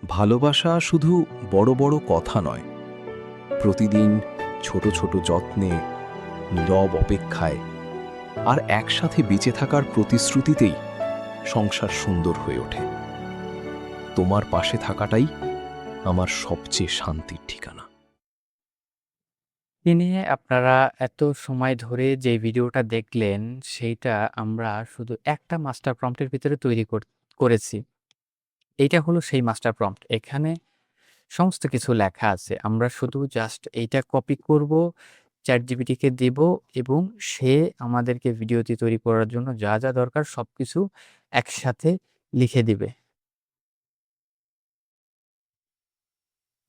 ভালোবাসা শুধু বড় বড় কথা নয়, প্রতিদিন ছোট ছোট যত্নে, নীরব অপেক্ষায় আর একসাথে বেঁচে থাকার প্রতিশ্রুতিতেই সংসার সুন্দর হয়ে ওঠে। তোমার পাশে থাকাটাই আমার সবচেয়ে শান্তির ঠিকানা। দিনে আপনারা এত সময় ধরে যে ভিডিওটা দেখলেন, সেইটা আমরা শুধু একটা মাস্টার প্রম্পটের ভিতরে তৈরি করেছি। এইটা হলো সেই মাস্টার প্রম্পট। এখানে সমস্ত কিছু লেখা আছে। আমরা শুধু জাস্ট এইটা কপি করব, ChatGPT-কে দিব এবং সে আমাদেরকে ভিডিওটি তৈরি করার জন্য যা, যা দরকার সবকিছু একসাথে লিখে দিবে।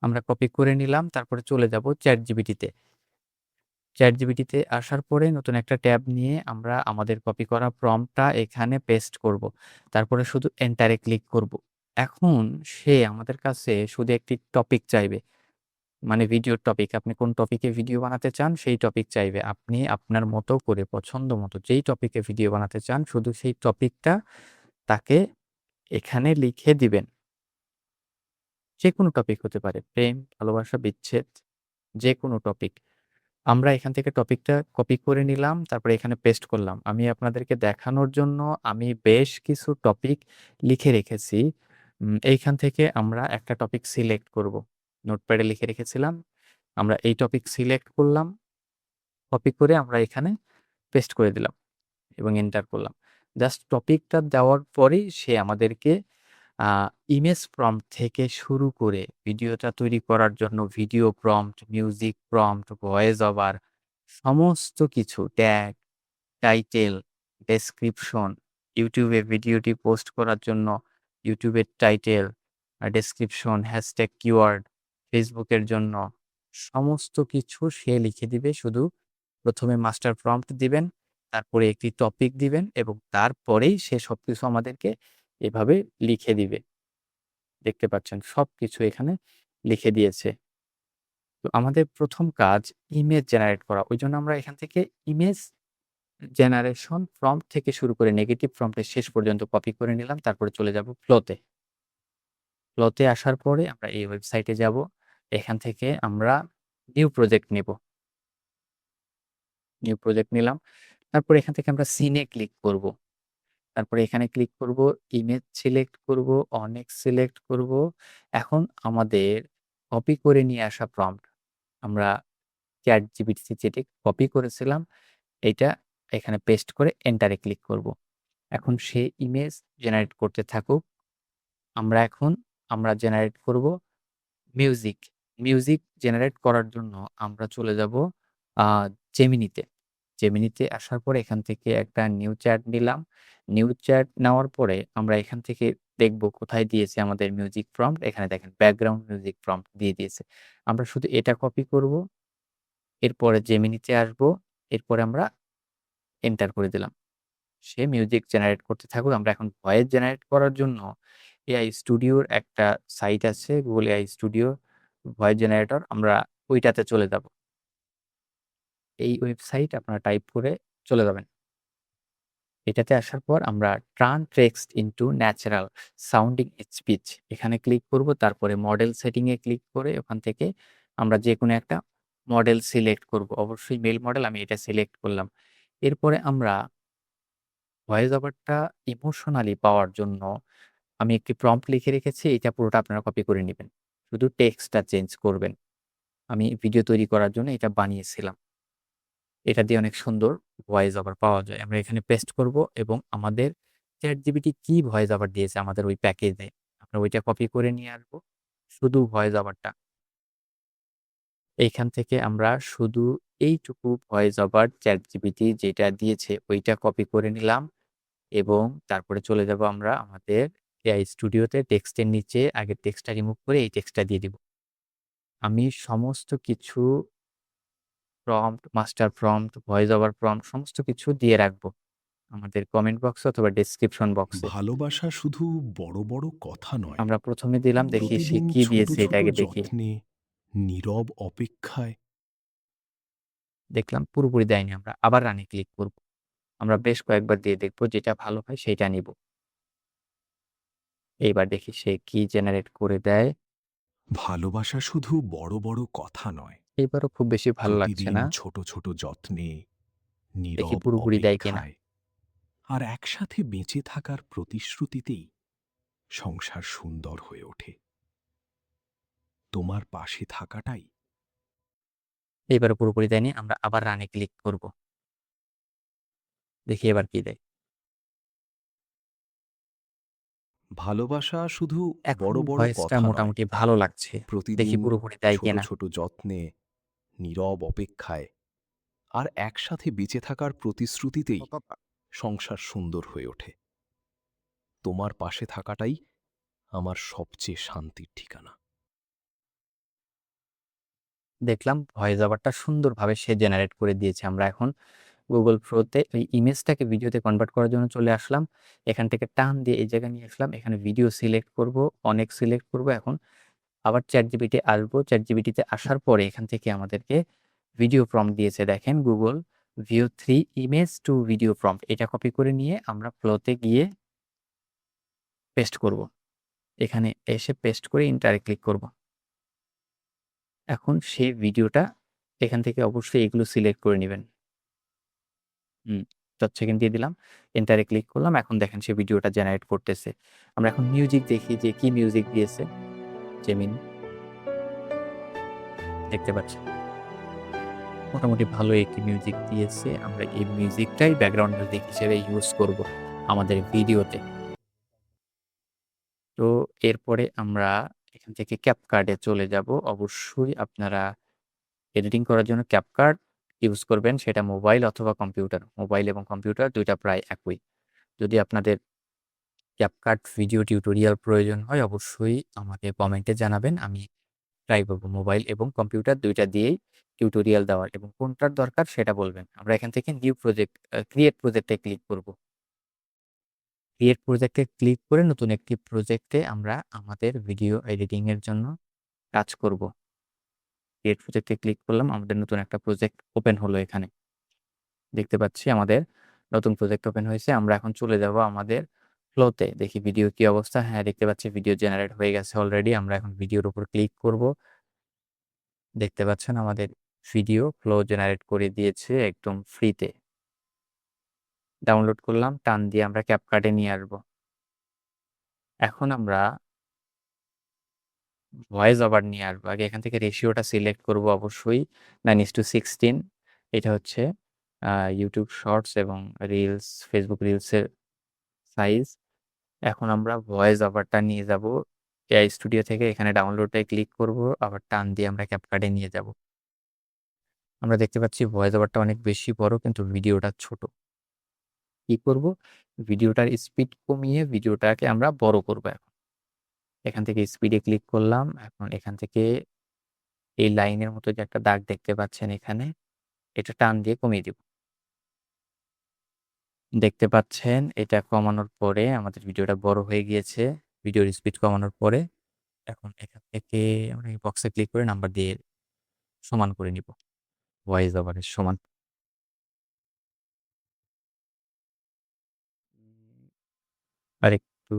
আমরা কপি করে নিলাম, তারপরে চলে যাব ChatGPT-তে। ChatGPT-তে আসার পরে নতুন একটা ট্যাব নিয়ে আমরা আমাদের কপি করা প্রম্পটটা এখানে পেস্ট করব। তারপরে শুধু এন্টারে ক্লিক করব। এখন সে আমাদের কাছে শুধু একটি টপিক চাইবে। মানে ভিডিওর টপিক। আপনি কোন টপিকে ভিডিও বানাতে চান সেই টপিক চাইবে। আপনি আপনার মতো করে পছন্দ মতো যেই টপিকে ভিডিও বানাতে চান শুধু সেই টপিকটা তাকে এখানে লিখে দিবেন। যেকোনো টপিক হতে পারে। প্রেম, ভালোবাসা, বিচ্ছেদ যেকোনো টপিক। আমরা এখান থেকে টপিকটা কপি করে নিলাম, তারপরে এখানে পেস্ট করলাম। আমি আপনাদেরকে দেখানোর জন্য আমি বেশ কিছু টপিক লিখে রেখেছি। এইখান থেকে আমরা একটা টপিক সিলেক্ট করব। নোটপ্যাডে লিখে রেখেছিলাম। আমরা এই টপিক সিলেক্ট করলাম। কপি করে আমরা এখানে পেস্ট করে দিলাম এবং এন্টার করলাম। জাস্ট টপিকটা দেওয়ার পরেই সে আমাদেরকে আ ইমেজ প্রম্পট থেকে শুরু করে ভিডিওটা তৈরি করার জন্য video prompt, music prompt, voice over সমস্ত কিছু ট্যাগ, টাইটেল, ডেসক্রিপশন, YouTube এ ভিডিওটি পোস্ট করার জন্য YouTube এর title, description, hashtag, keyword, Facebook এর জন্য সমস্ত কিছু সে লিখে দিবে। শুধু ১ম এ মাস্টার প্রম্পট দিবেন, তারপরে একটি টপিক দিবেন এবং তারপরেই সে সবকিছু আমাদেরকে এভাবে লিখে দিবে। দেখতে পাচ্ছেন সবকিছু এখানে লিখে দিয়েছে। তো আমাদের ১ম কাজ ইমেজ জেনারেট করা। ওইজন্য আমরা এখান থেকে ইমেজ জেনারেশন প্রম্পট থেকে শুরু করে নেগেটিভ প্রম্পটের শেষ পর্যন্ত কপি করে নিলাম। তারপরে চলে যাব ফ্লোতে। ফ্লোতে আসার পরে আমরা এই ওয়েবসাইটে যাব। এখান থেকে আমরা নিউ প্রজেক্ট নিব। নিউ প্রজেক্ট নিলাম। তারপরে এখান থেকে আমরা সিনে ক্লিক করব। তারপরে এখানে ক্লিক করব, ইমেজ সিলেক্ট করব, অনেক সিলেক্ট করব। এখন আমাদের কপি করে নিয়ে আসা প্রম্পট আমরা ChatGPT যেটি কপি করেছিলাম, এইটা এখানে পেস্ট করে এন্টারে ক্লিক করব। এখন সে ইমেজ জেনারেট করতে থাকুক। আমরা এখন জেনারেট করব মিউজিক। মিউজিক জেনারেট করার জন্য আমরা চলে যাব আ জেমিনিতে। জেমিনিতে আসার পরে এখান থেকে একটা নিউ চ্যাট নিলাম। নিউ চ্যাট নেওয়ার পরে আমরা এখান থেকে দেখব কোথায় দিয়েছে আমাদের মিউজিক প্রম্পট। এখানে দেখেন ব্যাকগ্রাউন্ড মিউজিক প্রম্পট দিয়ে দিয়েছে। আমরা শুধু এটা কপি করব। এরপরে জেমিনিতে আসবো। এরপরে আমরা এন্টার করে দিলাম। সে মিউজিক জেনারেট করতে থাকুক। আমরা এখন ভয়েস জেনারেট করার জন্য AI স্টুডিওর একটা সাইট আছে, Google AI studio voice generator. আমরা ওইটাতে চলে যাব। এই ওয়েবসাইট আপনারা টাইপ করে চলে যাবেন। এটাতে আসার পর আমরা turn text into natural sounding speech এখানে ক্লিক করব। তারপরে মডেল সেটিং এ ক্লিক করে ওখান থেকে আমরা যেকোনো একটা মডেল সিলেক্ট করব। অবশ্যই মেল মডেল, আমি এটা সিলেক্ট করলাম। এরপরে আমরা ভয়েস ওভারটা ইমোশনালি পাওয়ার জন্য আমি একটি প্রম্পট লিখে রেখেছি। এটা পুরোটা আপনারা কপি করে নিবেন। শুধু টেক্সটটা চেঞ্জ করবেন। আমি ভিডিও তৈরি করার জন্য এটা বানিয়েছিলাম। এটা দিয়ে অনেক সুন্দর ভয়েস ওভার পাওয়া যায়। আমরা এখানে পেস্ট করব এবং আমাদের ChatGPT কি ভয়েস ওভার দিয়েছে আমাদের ওই প্যাকেজে, আমরা ওইটা কপি করে নিয়ে আসবো। শুধু ভয়েস ওভারটা। এইখান থেকে আমরা শুধু এইটুকু ভয়েস ওভার ChatGPT যেটা দিয়েছে ওইটা কপি করে নিলাম এবং তারপরে চলে যাব আমরা আমাদের AI স্টুডিওতে টেক্সটের নিচে আগের টেক্সটটা রিমুভ করে এই টেক্সটটা দিয়ে দিব। আমি সমস্ত কিছু prompt, master prompt, voice over prompt সমস্ত কিছু দিয়ে রাখবো আমাদের কমেন্ট বক্সে অথবা ডেসক্রিপশন বক্সে। ভালোবাসা শুধু বড় বড় কথা নয়, আমরা ১ম এ দিলাম, দেখি সে প্রতিদিন কি ছোট দিয়েছে এটা ছোট আগে দেখি। যত্নে, নীরব অপেক্ষায়। দেখলাম পুরোপুরি দেয়নি আমরা। আবার রানে ক্লিক করব। আমরা বেশ কয়েকবার দিয়ে দেখব যেটা ভালো হয় সেইটা নিব। এইবার দেখি সে কি জেনারেট করে দেয়। ভালোবাসা শুধু বড় বড় কথা নয়, এইবারও খুব বেশি ভালো লাগছে প্রতিদিন না। ছোট ছোট যত্নে, দেখি নীরব পুরোপুরি দেয় কিনা। অপেক্ষায় আর একসাথে বেঁচে থাকার প্রতিশ্রুতিতেই সংসার সুন্দর হয়ে ওঠে। তোমার পাশে থাকাটাই। এইবারও পুরোপুরি দেয়নি। আমরা আবার রানে ক্লিক করব। দেখি এবার কি দেয়। ভালোবাসা শুধু এখন বড় বড় ভয়েসটা কথা নয়, মোটামুটি ভালো লাগছে। দেখি প্রতিদিন পুরোপুরি দেয় ছোট কিনা। ছোট যত্নে, নীরব অপেক্ষায় আর একসাথে বেঁচে থাকার প্রতিশ্রুতিতেই সংসার সুন্দর হয়ে ওঠে। তোমার পাশে থাকাটাই আমার সবচেয়ে শান্তির ঠিকানা। দেখলাম ভয়েস ওভারটা সুন্দরভাবে সে জেনারেট করে দিয়েছে। আমরা এখন Google Pro তে ওই ইমেজটাকে ভিডিওতে কনভার্ট করার জন্য চলে আসলাম। এখান থেকে টান দিয়ে এই জায়গায় নিয়ে আসলাম। এখানে ভিডিও সিলেক্ট করব, অনেক সিলেক্ট করব। এখন আবার ChatGPT আসবো। ChatGPT তে আসার পরে এখান থেকে আমাদেরকে ভিডিও প্রম্পট দিয়েছে। দেখেন Google View 3 image to video prompt. এটা কপি করে নিয়ে আমরা Flow তে গিয়ে পেস্ট করব। এখানে এসে পেস্ট করে এন্টারে ক্লিক করব। এখন সেই ভিডিওটা এখান থেকে অবশ্যই এগুলো সিলেক্ট করে নিবেন। ১০ সেকেন্ড দিয়ে দিলাম। এন্টারে ক্লিক করলাম। এখন দেখেন সে ভিডিওটা জেনারেট করতেছে। আমরা এখন মিউজিক দেখি যে কি মিউজিক দিয়েছে জেমিনি। দেখতে পাচ্ছেন। মোটামুটি ভালো একটি মিউজিক দিয়েছে। আমরা এই মিউজিকটাই ব্যাকগ্রাউন্ড মিউজিক হিসেবে ইউজ করব আমাদের ভিডিওতে। তো এরপরে আমরা এখান থেকে CapCut এ চলে যাব। অবশ্যই আপনারা এডিটিং করার জন্য CapCut ইউজ করবেন। সেটা মোবাইল অথবা কম্পিউটার। মোবাইল এবং কম্পিউটার ২ টা প্রায় একই। যদি আপনাদের CapCut ভিডিও টিউটোরিয়াল প্রয়োজন হয় অবশ্যই আমাকে কমেন্টে জানাবেন। আমি ট্রাই করব মোবাইল এবং কম্পিউটার ২ টা দিয়েই টিউটোরিয়াল দেওয়ার এবং কোনটার দরকার সেটা বলবেন। আমরা এখান থেকে নিউ প্রজেক্ট ক্রিয়েট প্রজেক্টে ক্লিক করব। ক্রিয়েট প্রজেক্টে ক্লিক করে নতুন একটি প্রজেক্টে আমরা আমাদের ভিডিও এডিটিং এর জন্য কাজ করব। ক্রিয়েট প্রজেক্টে ক্লিক করলাম। আমাদের নতুন একটা প্রজেক্ট ওপেন হলো এখানে। দেখতে পাচ্ছি আমাদের নতুন প্রজেক্ট ওপেন হয়েছে। আমরা এখন চলে যাব আমাদের ফ্লোতে। দেখি ভিডিও কি অবস্থা। হ্যাঁ, দেখতে পাচ্ছি ভিডিও জেনারেট হয়ে গেছে অলরেডি। আমরা এখন ভিডিওর উপর ক্লিক করব। দেখতে পাচ্ছেন আমাদের ভিডিও ফ্লো জেনারেট করে দিয়েছে একদম ফ্রিতে। ডাউনলোড করলাম। টান দিয়ে আমরা CapCut এ নিয়ে আসব। এখন আমরা ভয়েস ওভার নিয়ে আসবো। আগে এখান থেকে রেশিওটা সিলেক্ট করব অবশ্যই 9:16। এটা হচ্ছে YouTube শর্টস এবং রিলস, Facebook রিলসের সাইজ। এখন আমরা ভয়েস ওভারটা নিয়ে যাব AI স্টুডিও থেকে। এখানে ডাউনলোডে ক্লিক করব। আবার টান দিয়ে আমরা CapCut এ নিয়ে যাব। আমরা দেখতে পাচ্ছি ভয়েস ওভারটা অনেক বেশি বড় কিন্তু ভিডিওটা ছোট। কি করব? ভিডিওটার স্পিড কমিয়ে ভিডিওটাকে আমরা বড় করব এখন। এখান থেকে স্পিডে ক্লিক করলাম। এখন এখান থেকে এই লাইনের মতো যে একটা দাগ দেখতে পাচ্ছেন এখানে, এটা টান দিয়ে কমিয়ে দিব। দেখতে পাচ্ছেন এটা কমানোর পরে আমাদের ভিডিওটা বড় হয়ে গিয়েছে। ভিডিওর স্পিড কমানোর পরে এখন এখান থেকে আমরা এই বক্সে ক্লিক করে নাম্বার দিয়ে সমান করে নিব। ভয়েস ওভারের সমান। আরেকটু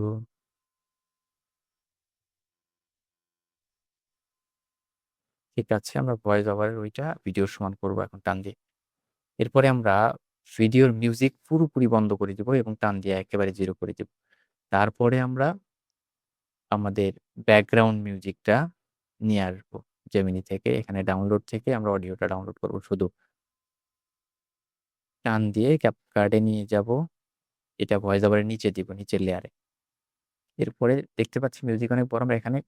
ঠিক আছে আমরা ভয়েস ওভারের ওইটা ভিডিওর সমান করব এখন টান দিয়ে। এরপরে আমরা ভিডিওর মিউজিক পুরোপুরি বন্ধ করে দিব এবং টান দিয়ে একেবারে 0 করে দিব। তারপরে আমরা আমাদের ব্যাকগ্রাউন্ড মিউজিকটা নিয়ে আসবো জেমিনি থেকে। এখানে ডাউনলোড থেকে আমরা অডিওটা ডাউনলোড করব শুধু। টান দিয়ে CapCut এ নিয়ে যাব। এটা ভয়েস ওভারের নিচে দিব, নিচের লেয়ারে। এরপরে দেখতে পাচ্ছি মিউজিক অনেক বড়। আমরা এখানে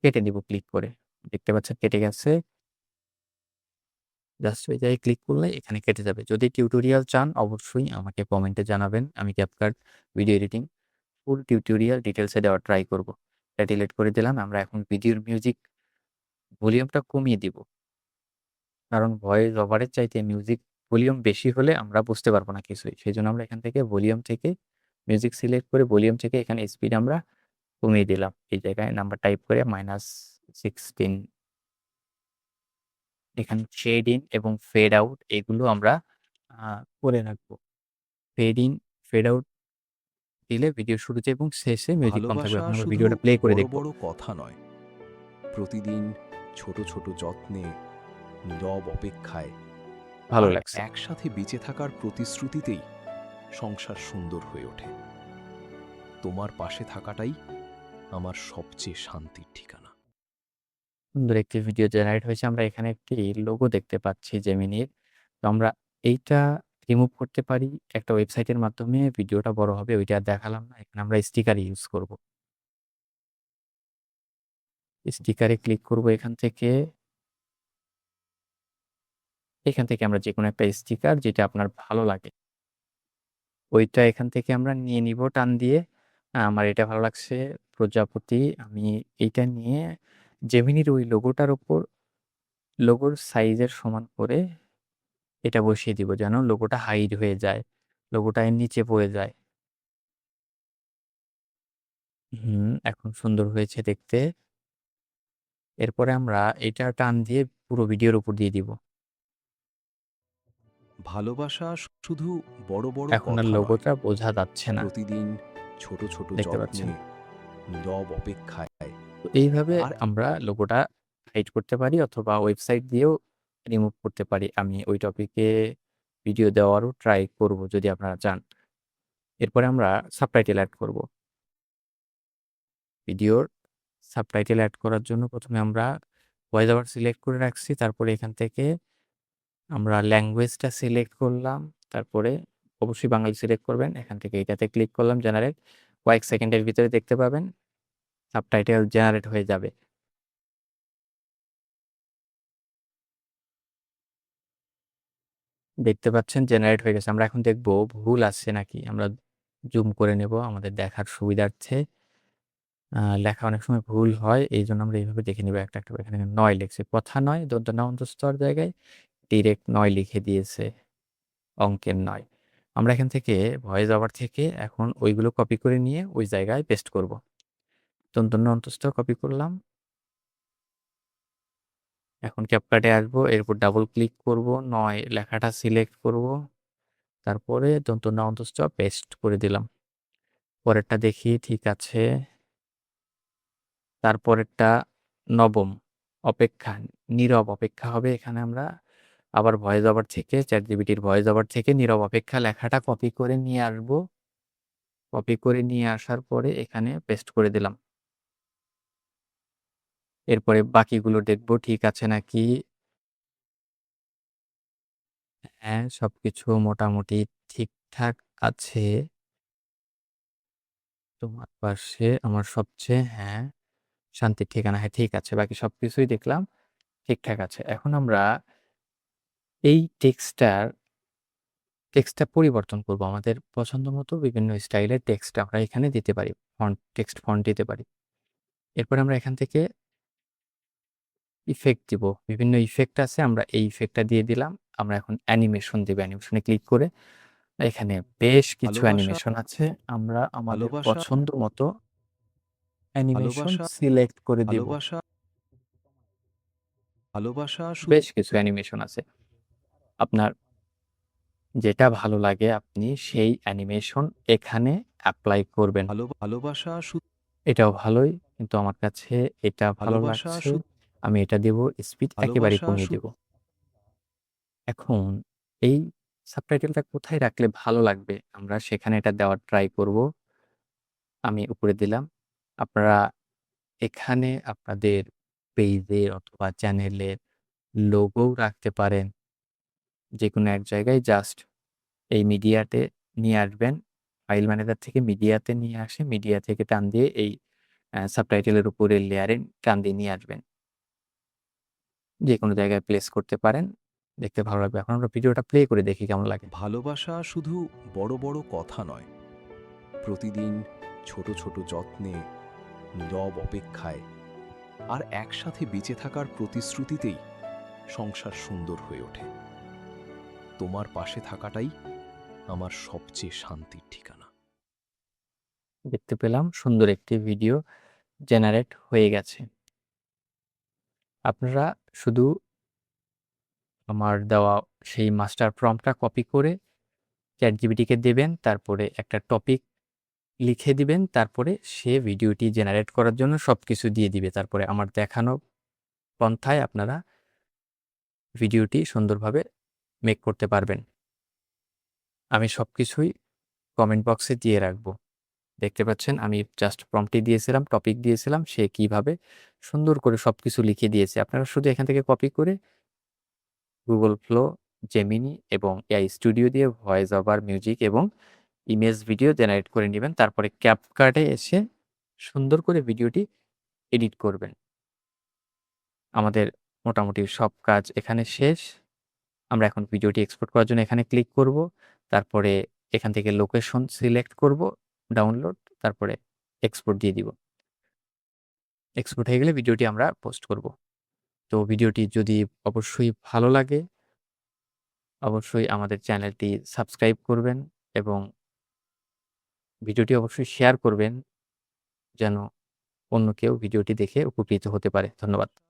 কেটে দিব ক্লিক করে। দেখতে পাচ্ছেন কেটে গেছে। জাস্ট ওই জায়গায় ক্লিক করলে এখানে কেটে যাবে। যদি টিউটোরিয়াল চান অবশ্যই আমাকে কমেন্টে জানাবেন। আমি CapCut video editing full tutorial ডিটেইলসে দেওয়ার ট্রাই করব। এটা ডিলিট করে দিলাম। আমরা এখন ভিডিওর মিউজিক ভলিউমটা কমিয়ে দিব। কারণ ভয়েস ওভারের চাইতে মিউজিক ভলিউম বেশি হলে আমরা বুঝতে পারব না কিছুই। সেজন্য আমরা এখান থেকে ভলিউম থেকে মিউজিক সিলেক্ট করে ভলিউম থেকে এখানে স্পিড আমরা কমিয়ে দিলাম। এই জায়গায় নাম্বার টাইপ করে -16। এখানে শেড ইন এবং ফেড আউট এগুলো আমরা আ করে রাখবো। ফেড ইন, ফেড আউট দিলে ভিডিও শুরুতে এবং শেষে মিউজিক অন থাকবে। ভালোবাসা এখন আমরা শুধু ভিডিওটা প্লে করে বড় দেখব। বড় কথা নয়, প্রতিদিন ছোট ছোট যত্নে, নীরব অপেক্ষায় ভালো আর লাগছে। একসাথে বেঁচে থাকার প্রতিশ্রুতিতেই সংসার সুন্দর হয়ে ওঠে। তোমার পাশে থাকাটাই আমার সবচেয়ে শান্তির ঠিকানা। সুন্দর একটি ভিডিও জেনারেট হয়েছে। আমরা এখানে একটি লোগো দেখতে পাচ্ছি জেমিনির। তো আমরা এইটা রিমুভ করতে পারি একটা ওয়েবসাইটের মাধ্যমে। ভিডিওটা বড় হবে, ওইটা আর দেখালাম না। এখানে আমরা স্টিকার ইউজ করব। স্টিকারে ক্লিক করব এখান থেকে। এখান থেকে আমরা যেকোনো একটা স্টিকার যেটা আপনার ভালো লাগে, ওইটা এখান থেকে আমরা নিয়ে নিব টান দিয়ে। আমার এটা ভালো লাগছে প্রজাপতি। আমি এইটা নিয়ে জেমিনির ওই লোগোটার উপর লোগোর সাইজের সমান করে এটা বসিয়ে দিব যেন লোগোটা হাইড হয়ে যায়, লোগোটা এর নিচে পড়ে যায়। এখন সুন্দর হয়েছে দেখতে। এরপরে আমরা এটা টান দিয়ে পুরো ভিডিওর উপর দিয়ে দিব। ভালোবাসা শুধু বড় বড় এখন আর কথা নয়, লোগোটা বোঝা যাচ্ছে না। প্রতিদিন ছোট ছোট দেখতে যত্নে, পাচ্ছেন? নীরব অপেক্ষায় তো এইভাবে আর আমরা লোগোটা হাইড করতে পারি অথবা ওয়েবসাইট দিয়েও রিমুভ করতে পারি। আমি ওই টপিকে ভিডিও দেওয়ারও ট্রাই করব যদি আপনারা চান। এরপরে আমরা সাবটাইটেল এড করব। ভিডিওর সাবটাইটেল এড করার জন্য প্রথমে আমরা ভয়েস ওভার সিলেক্ট করে রাখছি। তারপরে এখান থেকে আমরা ল্যাঙ্গুয়েজটা সিলেক্ট করলাম। তারপরে অবশ্যই বাঙালি সিলেক্ট করবেন। এখান থেকে এইটাতে ক্লিক করলাম জেনারেট। কয়েক সেকেন্ডের ভিতরে দেখতে পাবেন সাবটাইটেল জেনারেট হয়ে যাবে। দেখতে পাচ্ছেন জেনারেট হয়ে গেছে। আমরা এখন দেখব ভুল আসছে নাকি। আমরা জুম করে নেব আমাদের দেখার সুবিধার্থে। লেখা অনেক সময় ভুল হয়। এইজন্য আমরা এইভাবে দেখে নিব একটা, একটা করে। এখানে নয় লিখছে। কথা নয়, দন্ত্য ন অন্তঃস্থর জায়গায় ডিরেক্ট নয় লিখে দিয়েছে। অঙ্কের নয়। আমরা এখান থেকে ভয়েস ওভার থেকে এখন ওইগুলো কপি করে নিয়ে ওই জায়গায় পেস্ট করব। দন্ত্য ন অন্তঃস্থ কপি করলাম। এখন ক্যাপকাটে আসবো। এরপর ডাবল ক্লিক করব। নয় লেখাটা সিলেক্ট করব। তারপরে দন্ত্য ন অন্তঃস্থ পেস্ট করে দিলাম। পরেরটা দেখি ঠিক আছে। তারপরেরটা নবম অপেক্ষা, নীরব অপেক্ষা হবে। এখানে আমরা আবার ভয়েস ওভার থেকে চ্যাটজিপিটির ভয়েস ওভার থেকে নীরব অপেক্ষা লেখাটা কপি করে নিয়ে আসবো। কপি করে নিয়ে আসার পরে এখানে পেস্ট করে দিলাম। এরপরে বাকিগুলো দেখব ঠিক আছে নাকি। হ্যাঁ, সবকিছু মোটামুটি ঠিকঠাক আছে। তোমার পাশে আমার সবচেয়ে শান্তির ঠিকানা। হ্যাঁ, ঠিক আছে। বাকি সবকিছুই দেখলাম ঠিকঠাক আছে। এখন আমরা এই টেক্সটটা পরিবর্তন করব। আমাদের পছন্দ মতো বিভিন্ন স্টাইলের টেক্সট আমরা এখানে দিতে পারি। টেক্সট ফন্ট দিতে পারি। এরপরে আমরা এখান থেকে ইফেক্ট দিব। বিভিন্ন ইফেক্ট আছে। আমরা এই ইফেক্টটা দিয়ে দিলাম। আমরা এখন অ্যানিমেশন দিব। অ্যানিমেশনে ক্লিক করে এখানে বেশ কিছু ভালোবাসা অ্যানিমেশন আছে। আমরা আমাদের ভালোবাসা পছন্দ মতো অ্যানিমেশন ভালোবাসা সিলেক্ট করে দিব। ভালোবাসা ভালোবাসা শুধু বেশ কিছু অ্যানিমেশন আছে। আপনার যেটা ভালো লাগে আপনি সেই অ্যানিমেশন এখানে এপ্লাই করবেন। ভালোবাসা শুধু এটাও ভালোই, কিন্তু আমার কাছে এটা ভালো ভালোবাসা লাগছে। শুধু আমি এটা দেব, স্পিড একেবারে ভালোবাসা কমিয়ে দেব। এখন এই সাবটাইটেলটা কোথায় রাখলে ভালো লাগবে? আমরা সেখানে এটা দেওয়ার ট্রাই করব। আমি উপরে দিলাম। আপনারা এখানে আপনাদের পেজের অথবা চ্যানেলের লোগোও রাখতে পারেন। যেকোনো এক জায়গায় জাস্ট এই মিডিয়াতে নিয়ে আসবেন। ফাইল ম্যানেজার থেকে মিডিয়াতে নিয়ে আসে, মিডিয়া থেকে টান দিয়ে এই সাবটাইটেলের উপরের লেয়ারে টান দিয়ে নিয়ে আসবেন। যেকোনো জায়গায় প্লেস করতে পারেন। দেখতে ভালো লাগবে। এখন আমরা ভিডিওটা প্লে করে দেখি কেমন লাগে। ভালোবাসা শুধু বড় বড় কথা নয়, প্রতিদিন ছোট ছোট যত্নে, নীরব অপেক্ষায় আর একসাথে বেঁচে থাকার প্রতিশ্রুতিতেই সংসার সুন্দর হয়ে ওঠে। তোমার পাশে থাকাটাই আমার সবচেয়ে শান্তির ঠিকানা। দেখতে পেলাম সুন্দর একটি ভিডিও জেনারেট হয়ে গেছে। আপনারা শুধু আমার দেওয়া সেই মাস্টার প্রম্পটটা কপি করে ChatGPT কে দেবেন। তারপরে একটা টপিক লিখে দিবেন, তারপরে সে ভিডিওটি জেনারেট করার জন্য সবকিছু দিয়ে দিবে। তারপরে আমার দেখানো পন্থায় আপনারা ভিডিওটি সুন্দরভাবে মেক করতে পারবেন। আমি সবকিছুই কমেন্ট বক্সে দিয়ে রাখবো। দেখতে পাচ্ছেন আমি জাস্ট প্রম্পটটি দিয়েছিলাম, টপিক দিয়েছিলাম, সে কিভাবে সুন্দর করে সবকিছু লিখে দিয়েছে। আপনারা শুধু এখান থেকে কপি করে Google Flow, Gemini এবং AI Studio দিয়ে ভয়েস ওভার, মিউজিক এবং ইমেজ ভিডিও জেনারেট করে নিবেন। তারপরে CapCut এ এসে সুন্দর করে ভিডিওটি এডিট করবেন। আমাদের মোটামুটি সব কাজ এখানে শেষ। আমরা এখন ভিডিওটি এক্সপোর্ট করার জন্য এখানে ক্লিক করব। তারপরে এখান থেকে লোকেশন সিলেক্ট করব, ডাউনলোড, তারপরে এক্সপোর্ট দিয়ে দিব। এক্সপোর্ট হয়ে গেলে ভিডিওটি আমরা পোস্ট করব। তো ভিডিওটি যদি অবশ্যই ভালো লাগে, অবশ্যই আমাদের চ্যানেলটি সাবস্ক্রাইব করবেন এবং ভিডিওটি অবশ্যই শেয়ার করবেন যেন অন্য কেউ ভিডিওটি দেখে উপকৃত হতে পারে। ধন্যবাদ।